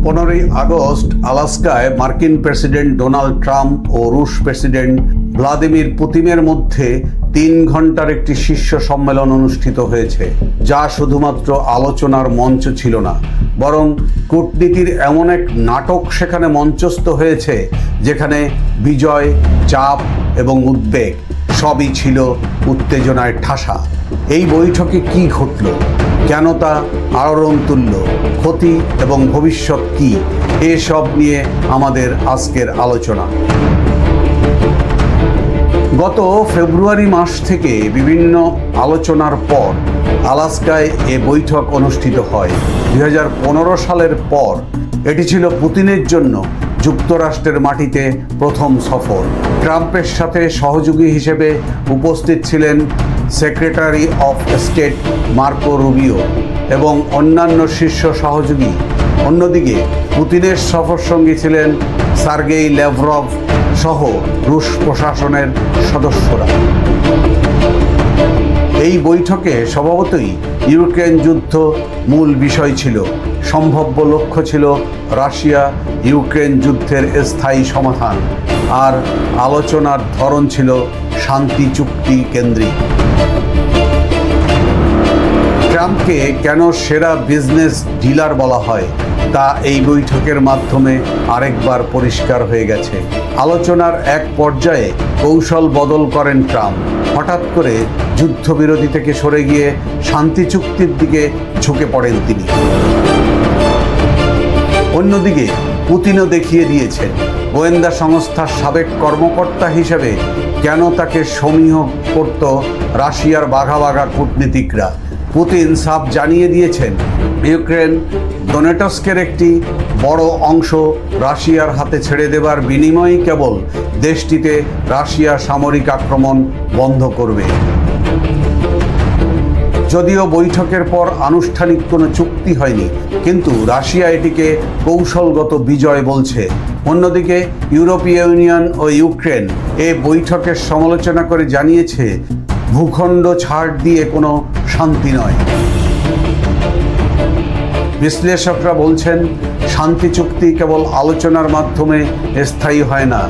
15ই August আলাস্কায় মার্কিন president Donald Trump ও রুশ president Vladimir পুতিনের মধ্যে 3 ঘন্টার একটি শীর্ষ সম্মেলন অনুষ্ঠিত হয়েছে, যা শুধুমাত্র আলোচনার মঞ্চ ছিল না, বরং কূটনীতির এমন এক নাটক সেখানে মঞ্চস্থ হয়েছে যেখানে বিজয়, চাপ এবং উদ্বেগ সবই ছিল উত্তেজনায় ঠাসা। এই বৈঠকে কি ঘটল, কেন তা আলোড়ন তুলল, ক্ষতি এবং ভবিষ্যৎ কি, এসব নিয়ে আমাদের আজকের আলোচনা। গত ফেব্রুয়ারি মাস থেকে বিভিন্ন আলোচনার পর আলাস্কায় এ বৈঠক অনুষ্ঠিত হয়। 2015 সালের পর এটি ছিল পুতিনের জন্য যুক্তরাষ্ট্রের মাটিতে প্রথম সফর। ট্রাম্পের সাথে সহযোগী হিসেবে উপস্থিত ছিলেন secretary of state Marco Rubio এবং অন্যান্য শীর্ষ সহযোগী। অন্যদিকে পুতিনের সফরসঙ্গী ছিলেন সার্গেই ল্যাভরভ সহ রুশ প্রশাসনের সদস্যরা। এই বৈঠকে স্বভাবতই ইউক্রেন যুদ্ধ মূল বিষয় ছিল। সম্ভাব্য লক্ষ্য ছিল রাশিয়া ইউক্রেন যুদ্ধের স্থায়ী সমাধান, আর আলোচনার ধরন ছিল শান্তি চুক্তি কেন্দ্রিক। ট্রাম্পকে কেন সেরা বিজনেস ডিলার বলা হয় তা এই বৈঠকের মাধ্যমে আরেকবার পরিষ্কার হয়ে গেছে। আলোচনার এক পর্যায়ে কৌশল বদল করেন ট্রাম্প। হঠাৎ করে যুদ্ধবিরতি থেকে সরে গিয়ে শান্তি চুক্তির দিকে ঝুঁকে পড়েন তিনি। অন্যদিকে পুতিনও দেখিয়ে দিয়েছেন গোয়েন্দা সংস্থার সাবেক কর্মকর্তা হিসেবে কেন তাকে সমীহ করত রাশিয়ার বাঘা বাঘা কূটনীতিকরা। পুতিন সাফ জানিয়ে দিয়েছেন ইউক্রেন ডোনেটস্কের একটি বড় অংশ রাশিয়ার হাতে ছেড়ে দেবার বিনিময়েই কেবল দেশটিতে রাশিয়ার সামরিক আক্রমণ বন্ধ করবে। যদিও বৈঠকের পর আনুষ্ঠানিক কোনো চুক্তি হয়নি, কিন্তু রাশিয়া এটিকে কৌশলগত বিজয় বলছে। অন্যদিকে ইউরোপীয় ইউনিয়ন ও ইউক্রেন এ বৈঠকের সমালোচনা করে জানিয়েছে ভূখণ্ড ছাড় দিয়ে কোনো শান্তি নয়। বিশ্লেষকরা বলছেন শান্তি চুক্তি কেবল আলোচনার মাধ্যমে স্থায়ী হয় না।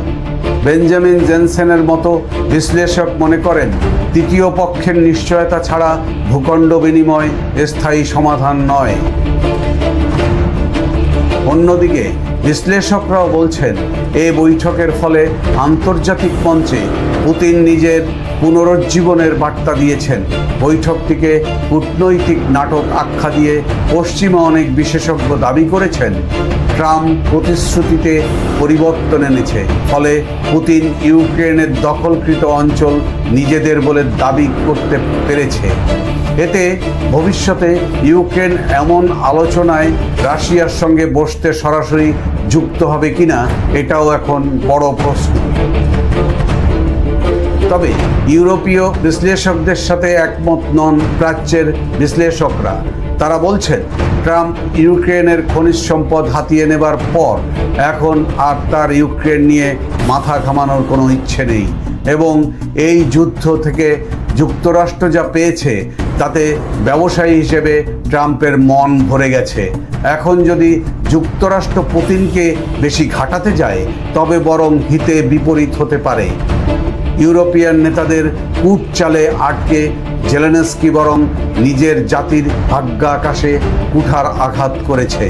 বেঞ্জামিন জেনসেনের মতো বিশ্লেষক মনে করেন তৃতীয় পক্ষের নিশ্চয়তা ছাড়া ভূখণ্ড বিনিময় স্থায়ী সমাধান নয়। অন্যদিকে বিশ্লেষকরাও বলছেন এই বৈঠকের ফলে আন্তর্জাতিক মঞ্চে পুতিন নিজের পুনরুজ্জীবনের বার্তা দিয়েছেন। বৈঠকটিকে কূটনৈতিক নাটক আখ্যা দিয়ে পশ্চিমা অনেক বিশেষজ্ঞ দাবি করেছেন ট্রাম্প প্রতিশ্রুতিতে পরিবর্তন এনেছে, ফলে পুতিন ইউক্রেনের দখলকৃত অঞ্চল নিজেদের বলে দাবি করতে পেরেছে। এতে ভবিষ্যতে ইউক্রেন এমন আলোচনায় রাশিয়ার সঙ্গে বসতে সরাসরি যুক্ত হবে কিনা এটাও এখন বড় প্রশ্ন। তবে ইউরোপীয় বিশ্লেষকদের সাথে একমত নন প্রাচ্যের বিশ্লেষকরা। তারা বলছেন ট্রাম্প ইউক্রেনের খনিজ সম্পদ হাতিয়ে নেবার পর এখন আর তার ইউক্রেন নিয়ে মাথা ঘামানোর কোনো ইচ্ছে নেই, এবং এই যুদ্ধ থেকে যুক্তরাষ্ট্র যা পেয়েছে তাতে ব্যবসায়ী হিসেবে ট্রাম্পের মন ভরে গেছে। এখন যদি যুক্তরাষ্ট্র পুতিনকে বেশি ঘাটাতে যায় তবে বরং হিতে বিপরীত হতে পারে। ইউরোপিয়ান নেতাদের কূট চালে আটকে জেলেনস্কি বরং নিজের জাতির ভাগ্যাকাশে কুঠার আঘাত করেছে।